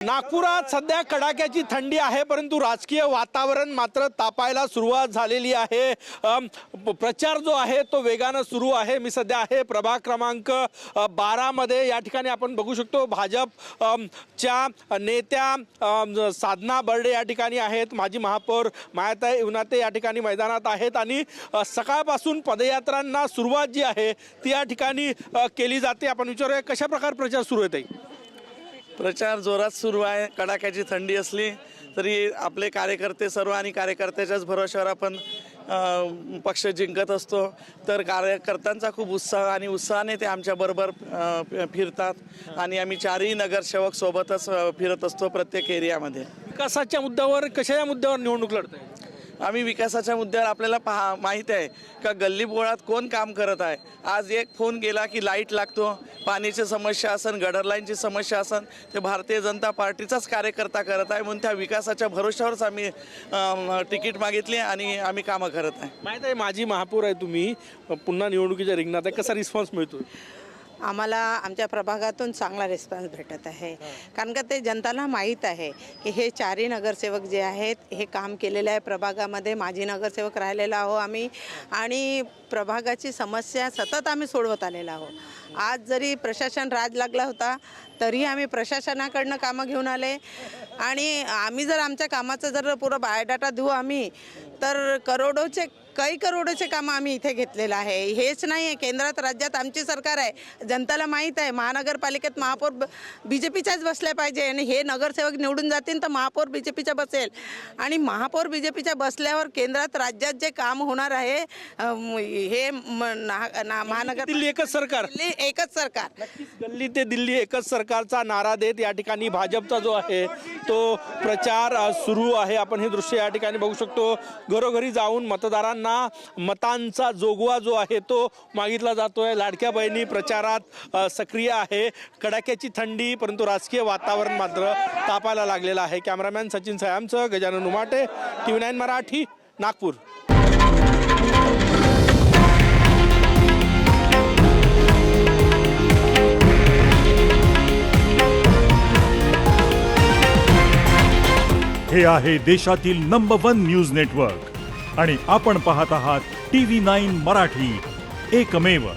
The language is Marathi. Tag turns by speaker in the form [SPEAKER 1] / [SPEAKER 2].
[SPEAKER 1] नागपुरात सध्या कडाक्याची थंडी आहे, परंतु राजकीय वातावरण मात्र तापायला सुरुवात झालेली आहे। प्रचार जो आहे तो वेगाने सुरू आहे। मी सध्या आहे प्रभाग क्रमांक 12 मध्ये। या ठिकाणी आपण बघू शकतो भाजप च्या नेत्या साधना बर्डे या ठिकाणी आहेत। माजी महापौर मायाताई उनाते या ठिकाणी मैदानात आहेत आणि सकाळपासून पदयात्रांना सुरुवात जी आहे ती या ठिकाणी केली जाते। आपण विचारूया कशा प्रकार प्रचार सुरू आहे।
[SPEAKER 2] प्रचार जोरात सुरू आहे। कडाक्याची थंडी असली तरी आपले कार्यकर्ते सर्व आणि कार्यकर्त्याच्याच भरोश्यावर आपण पक्ष जिंकत असतो। तर कार्यकर्त्यांचा खूप उत्साह आणि उत्साहाने ते आमच्याबरोबर फिरतात आणि आम्ही चारही नगरसेवक सोबतच फिरत असतो प्रत्येक एरियामध्ये।
[SPEAKER 1] विकासाच्या मुद्द्यावर कशा मुद्द्यावर निवडणूक लढते?
[SPEAKER 2] आम्ही विकासाच्या मुद्द्यावर आपल्याला माहीत आहे का गल्ली बोळात कोण काम करत आहे। आज एक फोन गेला की लाईट लागतो, पाण्याची समस्या असन, गटर लाईनची समस्या असन, ते भारतीय जनता पार्टीचाच कार्यकर्ता करत आहे। म्हणून त्या विकासाच्या भरोश्यावरच आम्ही तिकीट मागितली आणि आम्ही कामं करत आहे।
[SPEAKER 1] माहीत आहे माजी महापौर आहे तुम्ही, पुन्हा निवडणुकीच्या रिंगणात आहे, कसा रिस्पॉन्स मिळतो?
[SPEAKER 3] आम्हाला आमच्या प्रभागातून चांगला रिस्पॉन्स भेटत आहे, कारण का ते जनताला माहीत आहे की हे चारही नगरसेवक जे आहेत हे काम केलेलं आहे। प्रभागामध्ये माजी नगरसेवक राहिलेला आहो आम्ही आणि प्रभागाची समस्या सतत आम्ही सोडवत आलेला आहो। आज जरी प्रशासन राज लागला होता तरी आम्ही प्रशासनाकडनं कामं घेऊन आले आणि आम्ही जर आमच्या कामाचं जर पुरं बायोडाटा देऊ आम्ही तर काही करोडोचे कामं आम्ही इथे घेतलेलं आहे। हेच नाही आहे, केंद्रात राज्यात आमची सरकार आहे। जनताला माहीत आहे महानगरपालिकेत महापौर BJPच्याच बसल्या पाहिजे आणि हे नगरसेवक निवडून जातील तर महापौर BJPच्या बसेल आणि महापौर BJPच्या बसल्यावर केंद्रात राज्यात जे काम होणार आहे हे महानगर
[SPEAKER 1] दिल्ली एकच सरकार,
[SPEAKER 3] एकच सरकार,
[SPEAKER 1] गल्ली ते दिल्ली एकच सरकारचा नारा देत या ठिकाणी भाजपचा जो आहे तो प्रचार सुरू आहे। आपण हे दृश्य या ठिकाणी बघू शकतो। घरोघरी जाऊन मतदारांना मतांचा जोगवा जो आहे तो मागितला जातोय। लाडक्या बहिणी प्रचारात सक्रिय आहे। कडाक्याची थंडी परंतु राजकीय वातावरण मात्र तापायला लागलेलं आहे। कॅमेरामॅन सचिन सयामसह गजानन उमाटे, TV9 मराठी, नागपूर।
[SPEAKER 4] हे आहे देशातील नंबर 1 न्यूज नेटवर्क आणि आपण पाहत आहात TV9 मराठी, एकमेव।